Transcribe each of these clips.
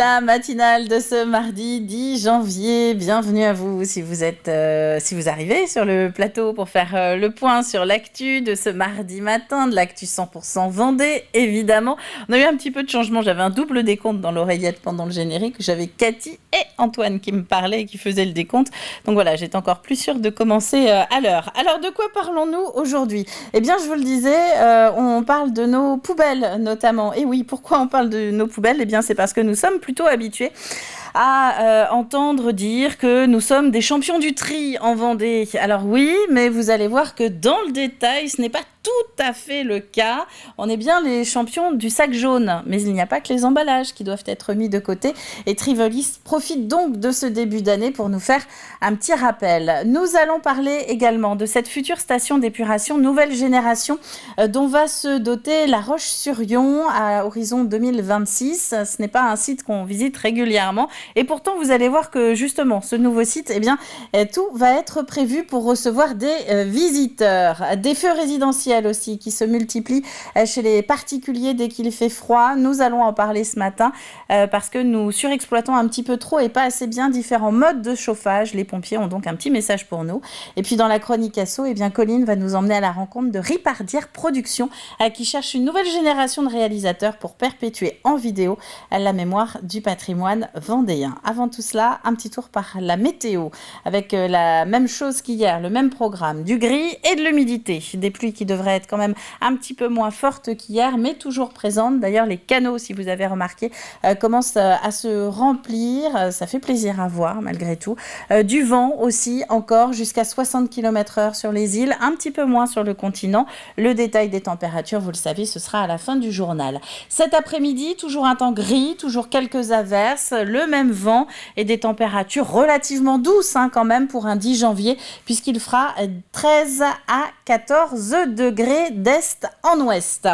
La matinale de ce mardi 10 janvier. Bienvenue à vous si vous arrivez sur le plateau pour faire le point sur l'actu de ce mardi matin, de l'actu 100% Vendée, évidemment. On a eu un petit peu de changement. J'avais un double décompte dans l'oreillette pendant le générique. J'avais Cathy et Antoine qui me parlaient et qui faisaient le décompte. Donc voilà, j'étais encore plus sûre de commencer à l'heure. Alors, de quoi parlons-nous aujourd'hui ? Eh bien, je vous le disais, on parle de nos poubelles notamment. Et oui, pourquoi on parle de nos poubelles ? Eh bien, c'est parce que nous sommes plutôt habitués à entendre dire que nous sommes des champions du tri en Vendée. Alors oui, mais vous allez voir que dans le détail, ce n'est pas tout à fait le cas. On est bien les champions du sac jaune, mais il n'y a pas que les emballages qui doivent être mis de côté. Et Trivolis profite donc de ce début d'année pour nous faire un petit rappel. Nous allons parler également de cette future station d'épuration nouvelle génération dont va se doter La Roche-sur-Yon à horizon 2026. Ce n'est pas un site qu'on visite régulièrement. Et pourtant, vous allez voir que justement, ce nouveau site, eh bien, tout va être prévu pour recevoir des visiteurs. Des feux résidentiels aussi qui se multiplient chez les particuliers dès qu'il fait froid. Nous allons en parler ce matin parce que nous surexploitons un petit peu trop et pas assez bien différents modes de chauffage. Les pompiers ont donc un petit message pour nous. Et puis dans la chronique asso, eh bien, Colline va nous emmener à la rencontre de Ripardière Productions qui cherche une nouvelle génération de réalisateurs pour perpétuer en vidéo la mémoire du patrimoine vendéen. Avant tout cela, un petit tour par la météo avec la même chose qu'hier, le même programme, du gris et de l'humidité. Des pluies qui devraient être quand même un petit peu moins fortes qu'hier, mais toujours présentes. D'ailleurs, les canaux, si vous avez remarqué, commencent à se remplir. Ça fait plaisir à voir, malgré tout. Du vent aussi, encore jusqu'à 60 km/h sur les îles, un petit peu moins sur le continent. Le détail des températures, vous le savez, ce sera à la fin du journal. Cet après-midi, toujours un temps gris, toujours quelques averses, le même vent et des températures relativement douces quand même pour un 10 janvier, puisqu'il fera 13 à 14 degrés d'est en ouest.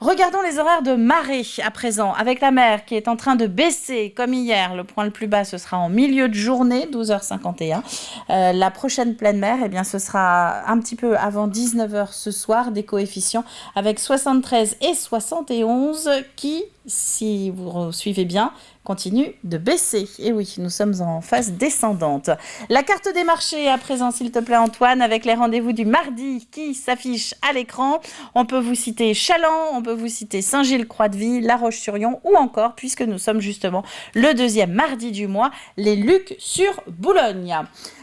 Regardons les horaires de marée à présent, avec la mer qui est en train de baisser comme hier. Le point le plus bas, ce sera en milieu de journée, 12h51. La prochaine pleine mer, eh bien, ce sera un petit peu avant 19h ce soir, des coefficients avec 73 et 71 qui, si vous suivez bien, continue de baisser. Et oui, nous sommes en phase descendante. La carte des marchés à présent, s'il te plaît Antoine, avec les rendez-vous du mardi qui s'affichent à l'écran. On peut vous citer Chaland, on peut vous citer Saint-Gilles-Croix-de-Vie, La Roche-sur-Yon ou encore, puisque nous sommes justement le deuxième mardi du mois, les Lucs sur Boulogne.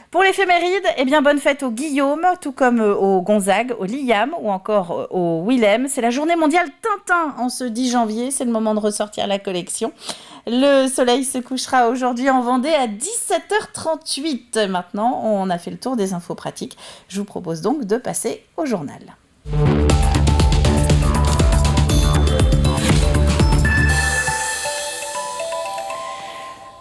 Pour l'éphéméride, eh bien, bonne fête au Guillaume, tout comme au Gonzague, au Liam ou encore au Willem. C'est la journée mondiale Tintin en ce 10 janvier. C'est le moment de ressortir la collection. Le soleil se couchera aujourd'hui en Vendée à 17h38. Maintenant, on a fait le tour des infos pratiques. Je vous propose donc de passer au journal.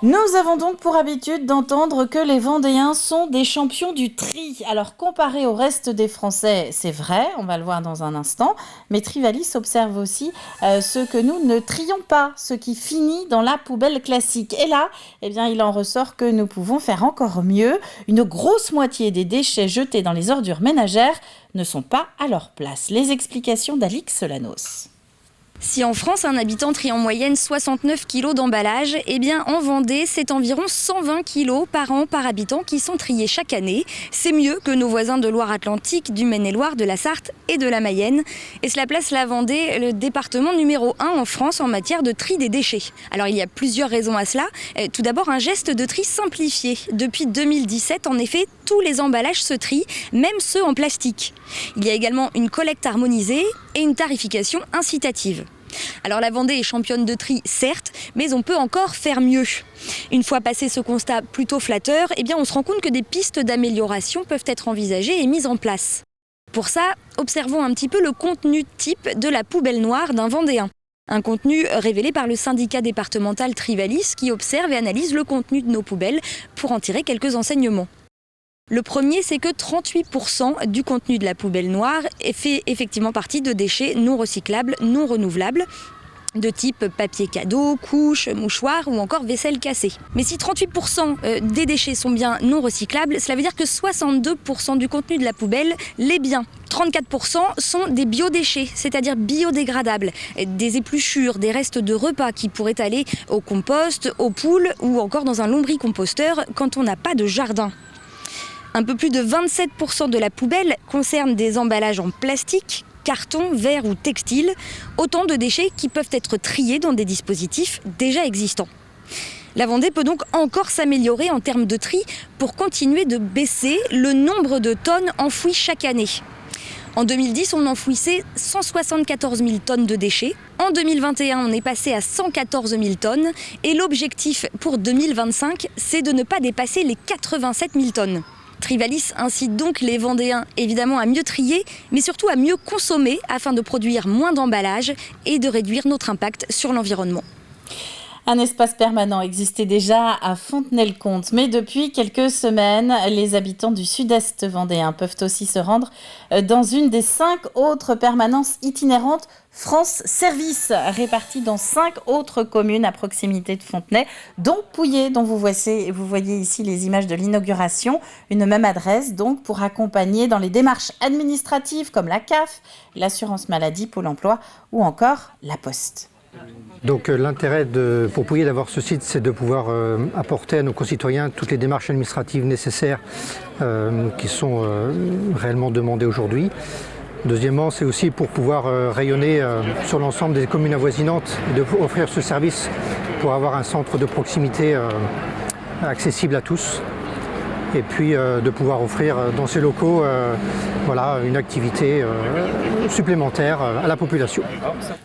Nous avons donc pour habitude d'entendre que les Vendéens sont des champions du tri. Alors, comparé au reste des Français, c'est vrai, on va le voir dans un instant, mais Trivalis observe aussi ce que nous ne trions pas, ce qui finit dans la poubelle classique. Et là, eh bien, il en ressort que nous pouvons faire encore mieux. Une grosse moitié des déchets jetés dans les ordures ménagères ne sont pas à leur place. Les explications d'Alix Solanos. Si en France, un habitant trie en moyenne 69 kg d'emballage, eh bien en Vendée, c'est environ 120 kg par an par habitant qui sont triés chaque année. C'est mieux que nos voisins de Loire-Atlantique, du Maine-et-Loire, de la Sarthe et de la Mayenne. Et cela place la Vendée, le département numéro 1 en France en matière de tri des déchets. Alors il y a plusieurs raisons à cela. Tout d'abord, un geste de tri simplifié. Depuis 2017, en effet, tous les emballages se trient, même ceux en plastique. Il y a également une collecte harmonisée et une tarification incitative. Alors la Vendée est championne de tri, certes, mais on peut encore faire mieux. Une fois passé ce constat plutôt flatteur, eh bien on se rend compte que des pistes d'amélioration peuvent être envisagées et mises en place. Pour ça, observons un petit peu le contenu type de la poubelle noire d'un Vendéen. Un contenu révélé par le syndicat départemental Trivalis qui observe et analyse le contenu de nos poubelles pour en tirer quelques enseignements. Le premier, c'est que 38% du contenu de la poubelle noire fait effectivement partie de déchets non recyclables, non renouvelables. de type papier cadeau, couches, mouchoirs ou encore vaisselle cassée. Mais si 38% des déchets sont bien non recyclables, cela veut dire que 62% du contenu de la poubelle l'est bien. 34% sont des biodéchets, c'est-à-dire biodégradables, des épluchures, des restes de repas qui pourraient aller au compost, aux poules ou encore dans un lombricomposteur quand on n'a pas de jardin. Un peu plus de 27% de la poubelle concerne des emballages en plastique, carton, verre ou textile, autant de déchets qui peuvent être triés dans des dispositifs déjà existants. La Vendée peut donc encore s'améliorer en termes de tri pour continuer de baisser le nombre de tonnes enfouies chaque année. En 2010, on enfouissait 174 000 tonnes de déchets. En 2021, on est passé à 114 000 tonnes. Et l'objectif pour 2025, c'est de ne pas dépasser les 87 000 tonnes. Trivalis incite donc les Vendéens évidemment à mieux trier, mais surtout à mieux consommer afin de produire moins d'emballages et de réduire notre impact sur l'environnement. Un espace permanent existait déjà à Fontenay-le-Comte, mais depuis quelques semaines, les habitants du sud-est vendéen peuvent aussi se rendre dans une des 5 autres permanences itinérantes France Service, réparties dans 5 autres communes à proximité de Fontenay, dont Pouillé, dont vous voyez ici les images de l'inauguration. Une même adresse donc pour accompagner dans les démarches administratives comme la CAF, l'assurance maladie, Pôle emploi ou encore la Poste. Donc l'intérêt pour Pouillé d'avoir ce site, c'est de pouvoir apporter à nos concitoyens toutes les démarches administratives nécessaires qui sont réellement demandées aujourd'hui. Deuxièmement, c'est aussi pour pouvoir rayonner sur l'ensemble des communes avoisinantes et d'offrir ce service pour avoir un centre de proximité accessible à tous. Et puis de pouvoir offrir dans ces locaux une activité supplémentaire à la population.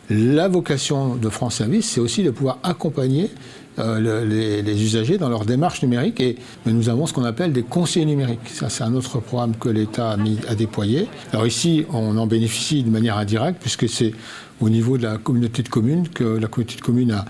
La vocation de France Service, c'est aussi de pouvoir accompagner les usagers dans leur démarche numérique. Et nous avons ce qu'on appelle des conseillers numériques. Ça, c'est un autre programme que l'État a déployé. Alors ici, on en bénéficie de manière indirecte, puisque c'est au niveau de la communauté de communes que la communauté de communes a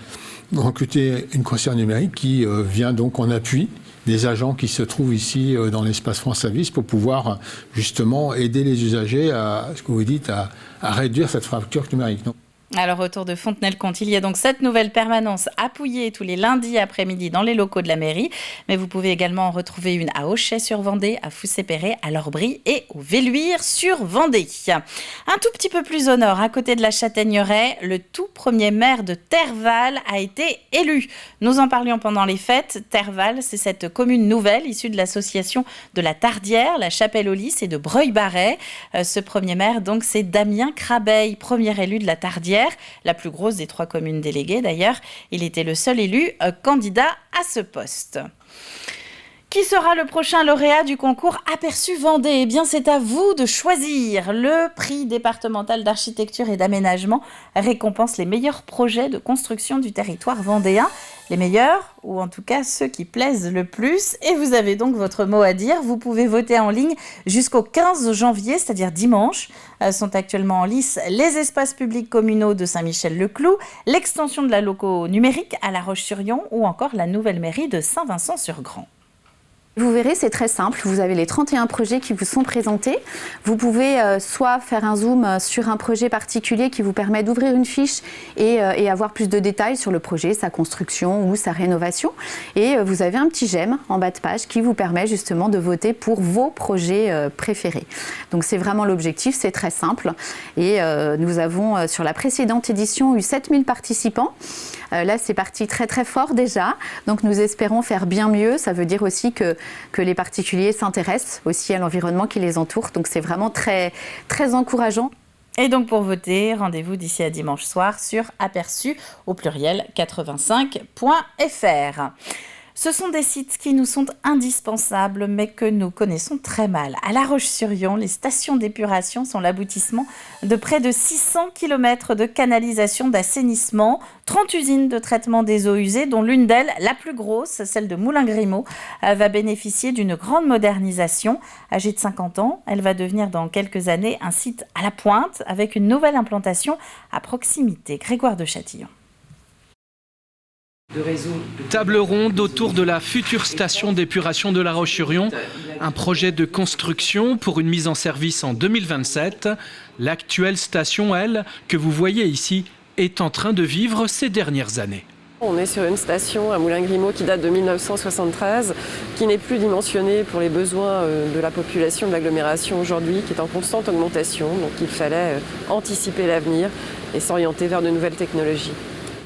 recruté une conseillère numérique qui vient donc en appui des agents qui se trouvent ici dans l'espace France Service pour pouvoir justement aider les usagers à, ce que vous dites, à réduire cette fracture numérique. Non ? Alors, autour de Fontenay-le-Comte, il y a donc cette nouvelle permanence à Pouillé tous les lundis après-midi dans les locaux de la mairie. Mais vous pouvez également en retrouver une à Auchet-sur-Vendée, à Foussé-Perret, à Lorbry et au Velluire-sur-Vendée. Un tout petit peu plus au nord, à côté de la Châtaigneraie, le tout premier maire de Terval a été élu. Nous en parlions pendant les fêtes. Terval, c'est cette commune nouvelle issue de l'association de la Tardière, la Chapelle-aux-Lys et de Breuil-Barret. Ce premier maire, donc, c'est Damien Crabeil, premier élu de la Tardière. La plus grosse des 3 communes déléguées d'ailleurs. Il était le seul élu candidat à ce poste. Qui sera le prochain lauréat du concours Aperçu Vendée ? Eh bien, c'est à vous de choisir. Le prix départemental d'architecture et d'aménagement récompense les meilleurs projets de construction du territoire vendéen. Les meilleurs, ou en tout cas ceux qui plaisent le plus. Et vous avez donc votre mot à dire. Vous pouvez voter en ligne jusqu'au 15 janvier, c'est-à-dire dimanche. Sont actuellement en lice les espaces publics communaux de Saint-Michel-le-Cloux, l'extension de la loco numérique à La Roche-sur-Yon ou encore la nouvelle mairie de Saint-Vincent-sur-Grand. Vous verrez, c'est très simple. Vous avez les 31 projets qui vous sont présentés. Vous pouvez soit faire un zoom sur un projet particulier qui vous permet d'ouvrir une fiche et avoir plus de détails sur le projet, sa construction ou sa rénovation. Et vous avez un petit j'aime en bas de page qui vous permet justement de voter pour vos projets préférés. Donc c'est vraiment l'objectif, c'est très simple. Et nous avons sur la précédente édition eu 7000 participants. Là, c'est parti très très fort déjà. Donc nous espérons faire bien mieux. Ça veut dire aussi que les particuliers s'intéressent aussi à l'environnement qui les entoure. Donc c'est vraiment très, très encourageant. Et donc pour voter, rendez-vous d'ici à dimanche soir sur aperçu au pluriel 85.fr. Ce sont des sites qui nous sont indispensables, mais que nous connaissons très mal. À La Roche-sur-Yon, les stations d'épuration sont l'aboutissement de près de 600 km de canalisation d'assainissement, 30 usines de traitement des eaux usées, dont l'une d'elles, la plus grosse, celle de Moulin-Grimaud, va bénéficier d'une grande modernisation. Âgée de 50 ans, elle va devenir dans quelques années un site à la pointe, avec une nouvelle implantation à proximité. Grégoire de Châtillon. Table ronde autour de la future station d'épuration de La Roche-sur-Yon. Un projet de construction pour une mise en service en 2027. L'actuelle station, elle, que vous voyez ici, est en train de vivre ces dernières années. On est sur une station à Moulin-Grimaud qui date de 1973, qui n'est plus dimensionnée pour les besoins de la population de l'agglomération aujourd'hui, qui est en constante augmentation. Donc il fallait anticiper l'avenir et s'orienter vers de nouvelles technologies.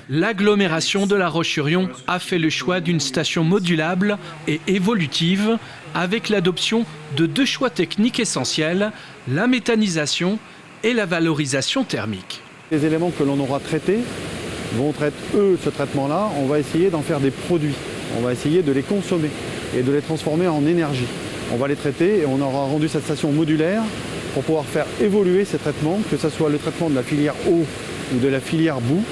L'agglomération de La Roche-sur-Yon a fait le choix d'une station modulable et évolutive avec l'adoption de 2 choix techniques essentiels, la méthanisation et la valorisation thermique. Les éléments que l'on aura traités vont traiter, ce traitement-là, on va essayer d'en faire des produits. On va essayer de les consommer et de les transformer en énergie. On va les traiter et on aura rendu cette station modulaire pour pouvoir faire évoluer ces traitements, que ce soit le traitement de la filière eau ou de la filière boue.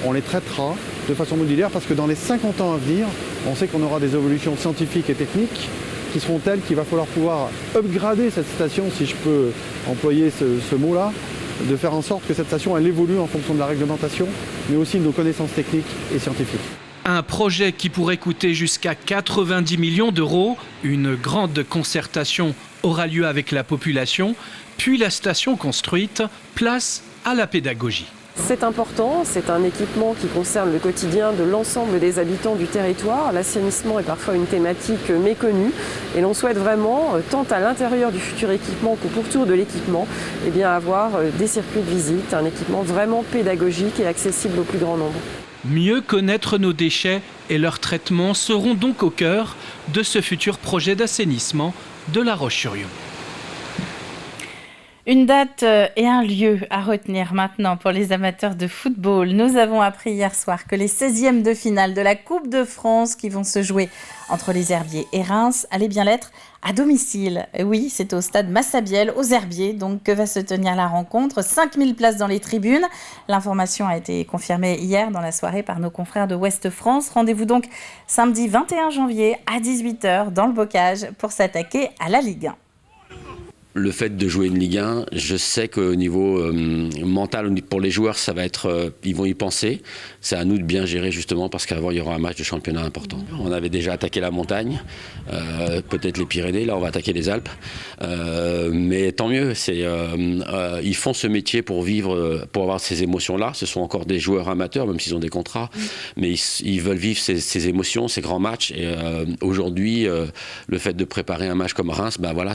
On les traitera de façon modulaire parce que dans les 50 ans à venir, on sait qu'on aura des évolutions scientifiques et techniques qui seront telles qu'il va falloir pouvoir upgrader cette station, si je peux employer ce mot-là, de faire en sorte que cette station elle évolue en fonction de la réglementation, mais aussi de nos connaissances techniques et scientifiques. Un projet qui pourrait coûter jusqu'à 90 millions d'euros. Une grande concertation aura lieu avec la population, puis la station construite, place à la pédagogie. C'est important, c'est un équipement qui concerne le quotidien de l'ensemble des habitants du territoire. L'assainissement est parfois une thématique méconnue et l'on souhaite vraiment, tant à l'intérieur du futur équipement qu'au pourtour de l'équipement, avoir des circuits de visite, un équipement vraiment pédagogique et accessible au plus grand nombre. Mieux connaître nos déchets et leur traitement seront donc au cœur de ce futur projet d'assainissement de La Roche-sur-Yon. Une date et un lieu à retenir maintenant pour les amateurs de football. Nous avons appris hier soir que les 16e de finale de la Coupe de France qui vont se jouer entre les Herbiers et Reims allaient bien l'être à domicile. Oui, c'est au stade Massabielle, aux Herbiers, donc que va se tenir la rencontre. 5000 places dans les tribunes. L'information a été confirmée hier dans la soirée par nos confrères de Ouest France. Rendez-vous donc samedi 21 janvier à 18h dans le Bocage pour s'attaquer à la Ligue 1. Le fait de jouer une Ligue 1, je sais qu'au niveau mental, pour les joueurs, ça va être, ils vont y penser. C'est à nous de bien gérer justement parce qu'avant, il y aura un match de championnat important. On avait déjà attaqué la montagne, peut-être les Pyrénées, là on va attaquer les Alpes. Mais tant mieux, ils font ce métier pour vivre, pour avoir ces émotions-là. Ce sont encore des joueurs amateurs, même s'ils ont des contrats. Mais ils veulent vivre ces émotions, ces grands matchs. Et aujourd'hui, le fait de préparer un match comme Reims, ben voilà,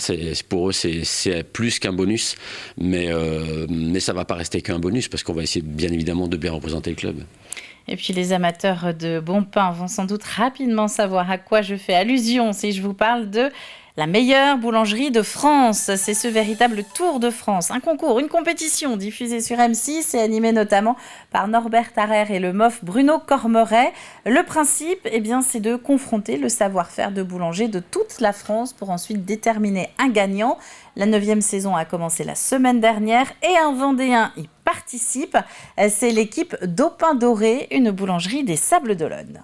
pour eux, c'est plus qu'un bonus, mais ça ne va pas rester qu'un bonus parce qu'on va essayer bien évidemment de bien représenter le club. Et puis les amateurs de bon pain vont sans doute rapidement savoir à quoi je fais allusion si je vous parle de la meilleure boulangerie de France. C'est ce véritable Tour de France, un concours, une compétition diffusée sur M6 et animée notamment par Norbert Tarrer et le MOF Bruno Cormeret. Le principe, c'est de confronter le savoir-faire de boulanger de toute la France pour ensuite déterminer un gagnant. La 9e saison a commencé la semaine dernière et un Vendéen y participe. C'est l'équipe d'Au Pain Doré, une boulangerie des Sables d'Olonne.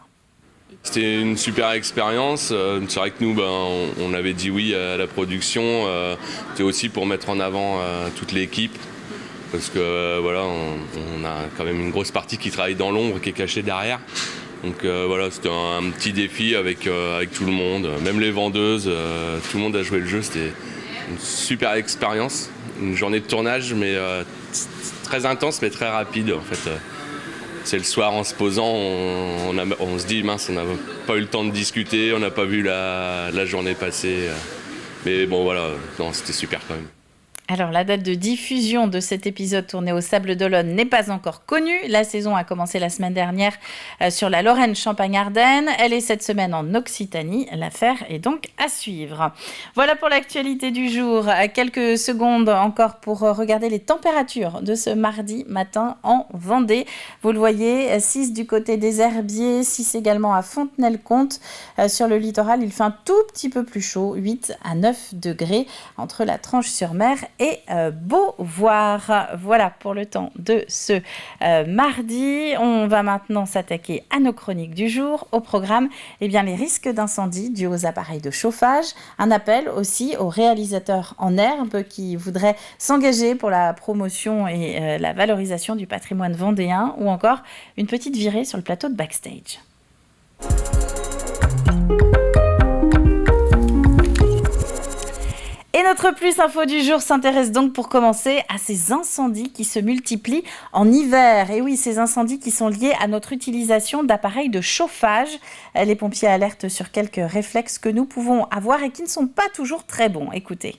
C'était une super expérience. C'est vrai que nous, on avait dit oui à la production. C'était aussi pour mettre en avant toute l'équipe. Parce que voilà, on a quand même une grosse partie qui travaille dans l'ombre, qui est cachée derrière. Donc voilà, c'était un petit défi avec tout le monde, même les vendeuses. Tout le monde a joué le jeu. C'était une super expérience. Une journée de tournage, mais très intense, mais très rapide en fait. C'est le soir en se posant, on se dit mince, on n'a pas eu le temps de discuter, on n'a pas vu la journée passer. Mais bon voilà, non, c'était super quand même. Alors, la date de diffusion de cet épisode tourné au Sables d'Olonne n'est pas encore connue. La saison a commencé la semaine dernière sur la Lorraine Champagne-Ardenne. Elle est cette semaine en Occitanie. L'affaire est donc à suivre. Voilà pour l'actualité du jour. Quelques secondes encore pour regarder les températures de ce mardi matin en Vendée. Vous le voyez, 6 du côté des Herbiers, 6 également à Fontenay-le-Comte. Sur le littoral, il fait un tout petit peu plus chaud, 8 à 9 degrés entre la Tranche-sur-Mer et Beauvoir. Voilà pour le temps de ce mardi. On va maintenant s'attaquer à nos chroniques du jour. Au programme, les risques d'incendie dus aux appareils de chauffage. Un appel aussi aux réalisateurs en herbe qui voudraient s'engager pour la promotion et la valorisation du patrimoine vendéen, ou encore une petite virée sur le plateau de Backstage. Et notre Plus Info du jour s'intéresse donc pour commencer à ces incendies qui se multiplient en hiver. Et oui, ces incendies qui sont liés à notre utilisation d'appareils de chauffage. Les pompiers alertent sur quelques réflexes que nous pouvons avoir et qui ne sont pas toujours très bons. Écoutez.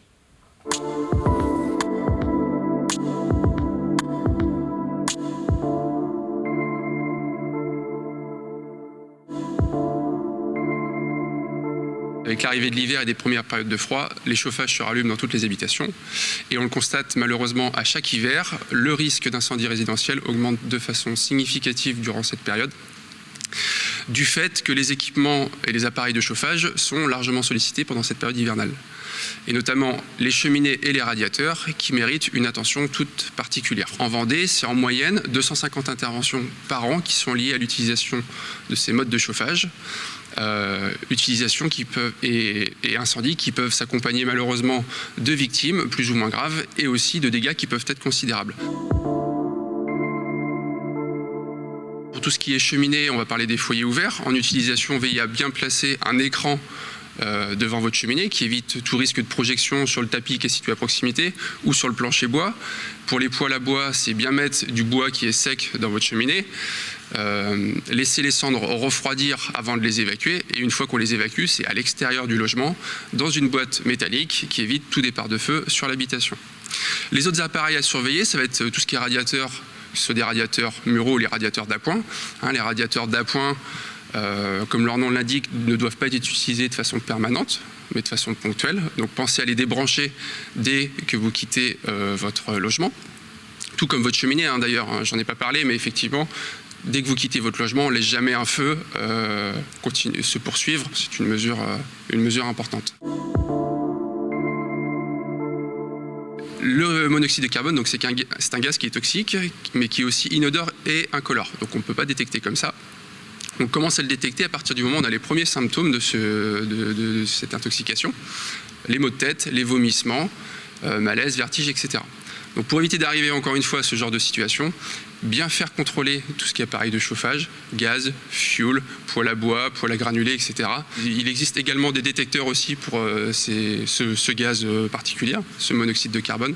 Avec l'arrivée de l'hiver et des premières périodes de froid, les chauffages se rallument dans toutes les habitations. Et on le constate malheureusement à chaque hiver, le risque d'incendie résidentiel augmente de façon significative durant cette période, du fait que les équipements et les appareils de chauffage sont largement sollicités pendant cette période hivernale. Et notamment les cheminées et les radiateurs qui méritent une attention toute particulière. En Vendée, c'est en moyenne 250 interventions par an qui sont liées à l'utilisation de ces modes de chauffage. Utilisation qui peuvent, et incendies qui peuvent s'accompagner malheureusement de victimes plus ou moins graves et aussi de dégâts qui peuvent être considérables. Pour tout ce qui est cheminée, on va parler des foyers ouverts. En utilisation, veillez à bien placer un écran devant votre cheminée qui évite tout risque de projection sur le tapis qui est situé à proximité ou sur le plancher bois. Pour les poêles à bois, c'est bien mettre du bois qui est sec dans votre cheminée. Laisser les cendres refroidir avant de les évacuer et une fois qu'on les évacue, c'est à l'extérieur du logement dans une boîte métallique qui évite tout départ de feu sur l'habitation. Les autres appareils à surveiller, ça va être tout ce qui est radiateur, que ce soit des radiateurs muraux ou les radiateurs d'appoint. Les radiateurs d'appoint, comme leur nom l'indique, ne doivent pas être utilisés de façon permanente mais de façon ponctuelle. Donc pensez à les débrancher dès que vous quittez votre logement. Tout comme votre cheminée d'ailleurs, j'en ai pas parlé, mais effectivement, dès que vous quittez votre logement, on ne laisse jamais un feu se poursuivre. C'est une mesure importante. Le monoxyde de carbone, donc c'est un gaz qui est toxique, mais qui est aussi inodore et incolore. Donc on ne peut pas détecter comme ça. On commence à le détecter à partir du moment où on a les premiers symptômes de cette intoxication. Les maux de tête, les vomissements, malaise, vertige, etc. Donc pour éviter d'arriver encore une fois à ce genre de situation, bien faire contrôler tout ce qui est appareil de chauffage, gaz, fioul, poêle à bois, poêle à granulés, etc. Il existe également des détecteurs aussi pour ce gaz particulier, ce monoxyde de carbone,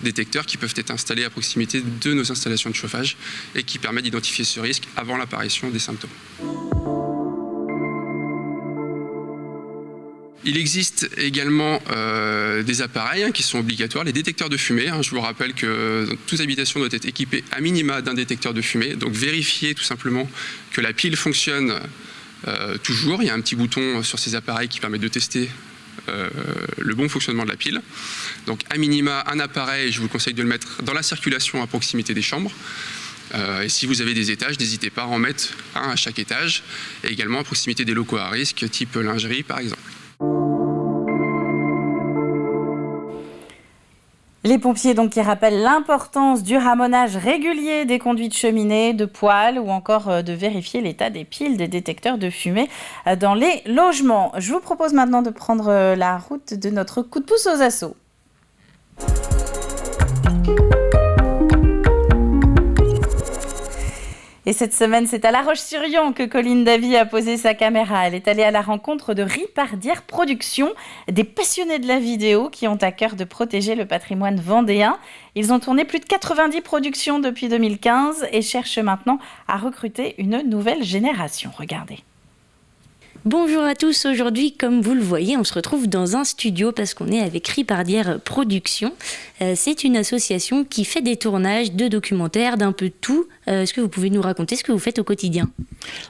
détecteurs qui peuvent être installés à proximité de nos installations de chauffage et qui permettent d'identifier ce risque avant l'apparition des symptômes. Il existe également des appareils qui sont obligatoires, les détecteurs de fumée. Je vous rappelle que toute habitation doit être équipée à minima d'un détecteur de fumée. Donc vérifiez tout simplement que la pile fonctionne toujours. Il y a un petit bouton sur ces appareils qui permet de tester le bon fonctionnement de la pile. Donc à minima, un appareil, je vous conseille de le mettre dans la circulation à proximité des chambres. Et si vous avez des étages, n'hésitez pas à en mettre un à chaque étage, et également à proximité des locaux à risque, type lingerie par exemple. Les pompiers donc qui rappellent l'importance du ramonage régulier des conduits de cheminée, de poêles ou encore de vérifier l'état des piles des détecteurs de fumée dans les logements. Je vous propose maintenant de prendre la route de notre coup de pouce aux assos. Et cette semaine, c'est à La Roche-sur-Yon que Colline Davy a posé sa caméra. Elle est allée à la rencontre de Ripardière Productions, des passionnés de la vidéo qui ont à cœur de protéger le patrimoine vendéen. Ils ont tourné plus de 90 productions depuis 2015 et cherchent maintenant à recruter une nouvelle génération. Regardez. Bonjour à tous, aujourd'hui comme vous le voyez on se retrouve dans un studio parce qu'on est avec Ripardière Productions. C'est une association qui fait des tournages de documentaires, d'un peu de tout. Est-ce que vous pouvez nous raconter ce que vous faites au quotidien ?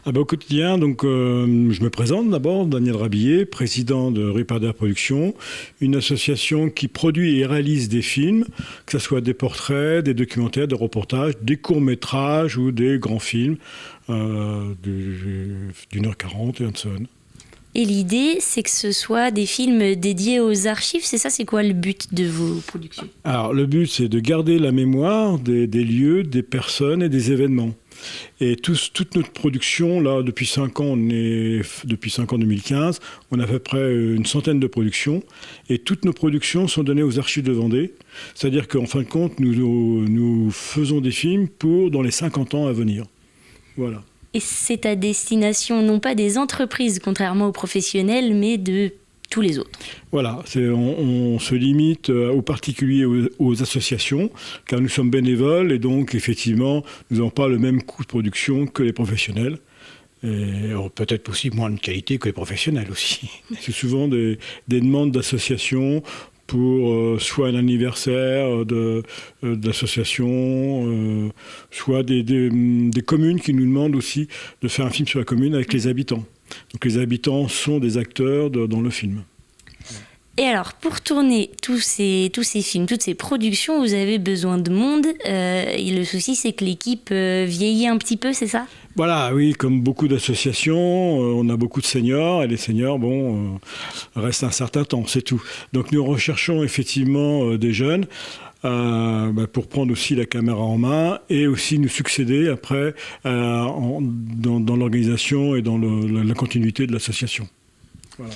Au quotidien, donc, je me présente d'abord, Daniel Rabillet, président de Ripardière Productions, une association qui produit et réalise des films, que ce soit des portraits, des documentaires, des reportages, des courts-métrages ou des grands films d'1h40 et un son. Et l'idée, c'est que ce soit des films dédiés aux archives, c'est ça ? C'est quoi le but de vos productions ? Alors, le but, c'est de garder la mémoire des lieux, des personnes et des événements. Et toute notre production, là, depuis 5 ans, depuis 5 ans 2015, on a à peu près une centaine de productions. Et toutes nos productions sont données aux archives de Vendée. C'est-à-dire qu'en fin de compte, nous faisons des films dans les 50 ans à venir. Voilà. Et c'est à destination non pas des entreprises, contrairement aux professionnels, mais de tous les autres. Voilà, on se limite aux particuliers, aux associations, car nous sommes bénévoles et donc effectivement, nous n'avons pas le même coût de production que les professionnels. Et peut-être aussi moins de qualité que les professionnels aussi. C'est souvent des demandes d'associations pour soit un anniversaire d'association, soit des communes qui nous demandent aussi de faire un film sur la commune avec les habitants. Donc les habitants sont des acteurs dans le film. Et alors, pour tourner tous ces films, toutes ces productions, vous avez besoin de monde. Et le souci, c'est que l'équipe vieillit un petit peu, c'est ça ? Voilà, oui, comme beaucoup d'associations, on a beaucoup de seniors, et les seniors, restent un certain temps, c'est tout. Donc nous recherchons effectivement des jeunes pour prendre aussi la caméra en main et aussi nous succéder après dans l'organisation et dans la continuité de l'association. Voilà.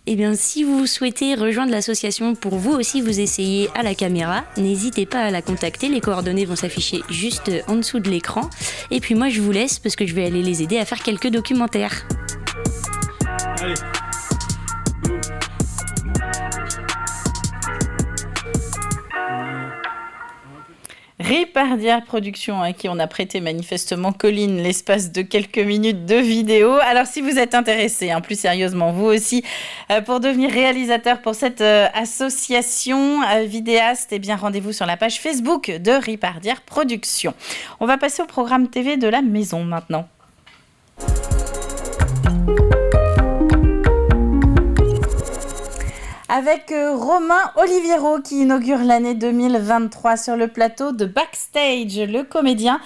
Eh bien, si vous souhaitez rejoindre l'association pour vous aussi vous essayer à la caméra, n'hésitez pas à la contacter. Les coordonnées vont s'afficher juste en dessous de l'écran. Et puis moi, je vous laisse parce que je vais aller les aider à faire quelques documentaires. Allez. Ripardière Productions, à qui on a prêté manifestement, Colline, l'espace de quelques minutes de vidéo. Alors, si vous êtes intéressé, plus sérieusement, vous aussi, pour devenir réalisateur pour cette association vidéaste, rendez-vous sur la page Facebook de Ripardière Productions. On va passer au programme TV de la maison maintenant. Avec Romain Oliviero qui inaugure l'année 2023 sur le plateau de Backstage. Le comédien,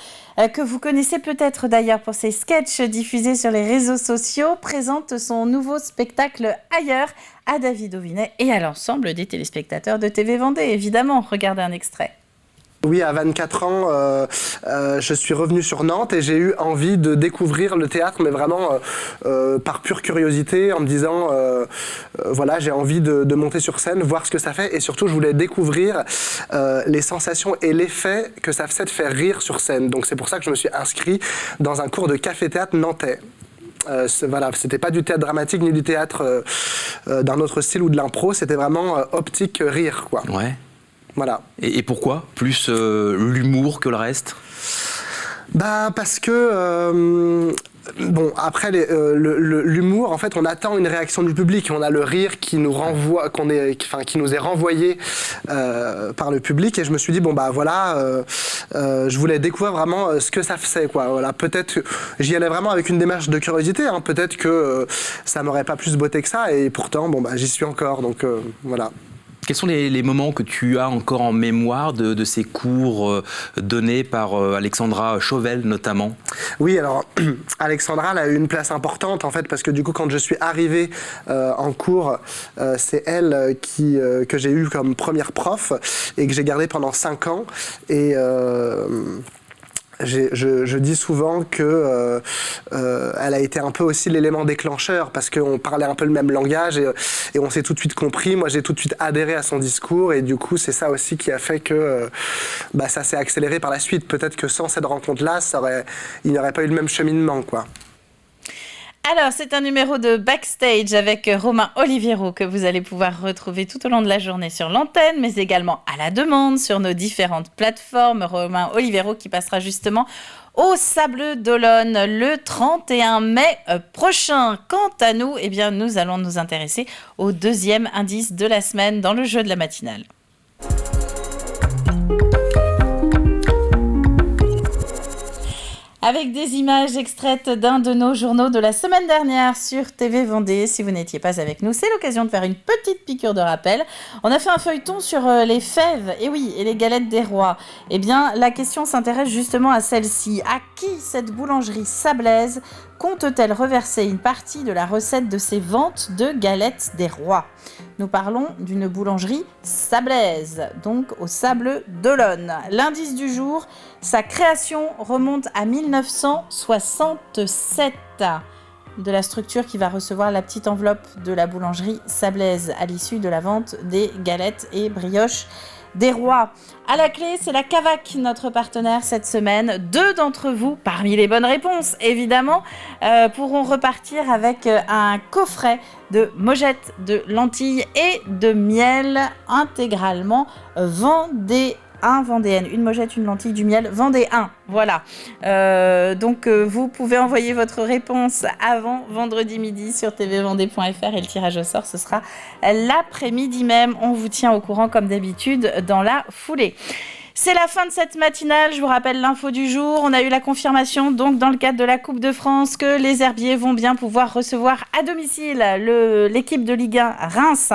que vous connaissez peut-être d'ailleurs pour ses sketchs diffusés sur les réseaux sociaux, présente son nouveau spectacle Ailleurs à David Auvinet et à l'ensemble des téléspectateurs de TV Vendée. Évidemment, regardez un extrait. Oui, à 24 ans, je suis revenu sur Nantes et j'ai eu envie de découvrir le théâtre, mais vraiment par pure curiosité, en me disant, j'ai envie de monter sur scène, voir ce que ça fait, et surtout, je voulais découvrir les sensations et l'effet que ça faisait de faire rire sur scène. Donc c'est pour ça que je me suis inscrit dans un cours de café-théâtre nantais. C'était pas du théâtre dramatique ni du théâtre d'un autre style ou de l'impro, c'était vraiment optique rire, quoi. Ouais. Voilà. Et pourquoi plus l'humour que le reste ? Parce que après l'humour, en fait, on attend une réaction du public. On a le rire qui nous renvoie, qui nous est renvoyé par le public. Et je me suis dit je voulais découvrir vraiment ce que ça faisait, quoi. Voilà, peut-être que j'y allais vraiment avec une démarche de curiosité. Peut-être que ça m'aurait pas plus botté que ça. Et pourtant, j'y suis encore. Donc voilà. Quels sont les moments que tu as encore en mémoire de ces cours donnés par Alexandra Chauvel notamment ? Oui, alors Alexandra elle a eu une place importante en fait parce que du coup quand je suis arrivé en cours, c'est elle que j'ai eu comme première prof et que j'ai gardée pendant 5 ans et je dis souvent que elle a été un peu aussi l'élément déclencheur parce qu'on parlait un peu le même langage et on s'est tout de suite compris. Moi, j'ai tout de suite adhéré à son discours et du coup, c'est ça aussi qui a fait que ça s'est accéléré par la suite. Peut-être que sans cette rencontre-là, il n'y aurait pas eu le même cheminement, quoi. Alors, c'est un numéro de Backstage avec Romain Oliviero que vous allez pouvoir retrouver tout au long de la journée sur l'antenne, mais également à la demande sur nos différentes plateformes. Romain Oliviero qui passera justement au Sables d'Olonne le 31 mai prochain. Quant à nous, nous allons nous intéresser au deuxième indice de la semaine dans le jeu de la matinale. Avec des images extraites d'un de nos journaux de la semaine dernière sur TV Vendée. Si vous n'étiez pas avec nous, c'est l'occasion de faire une petite piqûre de rappel. On a fait un feuilleton sur les fèves, et les galettes des rois. La question s'intéresse justement à celle-ci. À qui cette boulangerie sablaise compte-t-elle reverser une partie de la recette de ses ventes de galettes des rois ? Nous parlons d'une boulangerie sablaise, donc au Sables d'Olonne. L'indice du jour, sa création remonte à 1967. De la structure qui va recevoir la petite enveloppe de la boulangerie sablaise à l'issue de la vente des galettes et brioches des Rois. À la clé, c'est la Cavac, notre partenaire cette semaine. 2 d'entre vous, parmi les bonnes réponses évidemment, pourront repartir avec un coffret de mojettes, de lentilles et de miel intégralement vendéenne. Une mojette, une lentille, du miel, vendéen. Voilà. Donc, vous pouvez envoyer votre réponse avant vendredi midi sur tvvendée.fr et le tirage au sort, ce sera l'après-midi même. On vous tient au courant comme d'habitude dans la foulée. C'est la fin de cette matinale, je vous rappelle l'info du jour. On a eu la confirmation donc dans le cadre de la Coupe de France que les herbiers vont bien pouvoir recevoir à domicile l'équipe de Ligue 1 Reims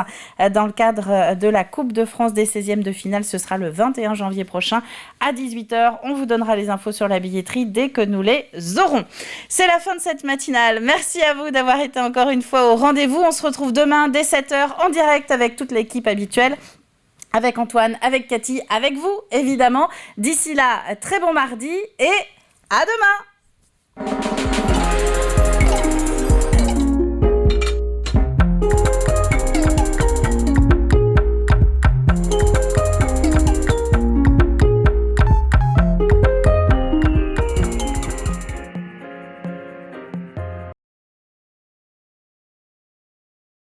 dans le cadre de la Coupe de France des 16e de finale. Ce sera le 21 janvier prochain à 18h. On vous donnera les infos sur la billetterie dès que nous les aurons. C'est la fin de cette matinale. Merci à vous d'avoir été encore une fois au rendez-vous. On se retrouve demain dès 7h en direct avec toute l'équipe habituelle. Avec Antoine, avec Cathy, avec vous, évidemment. D'ici là, très bon mardi et à demain!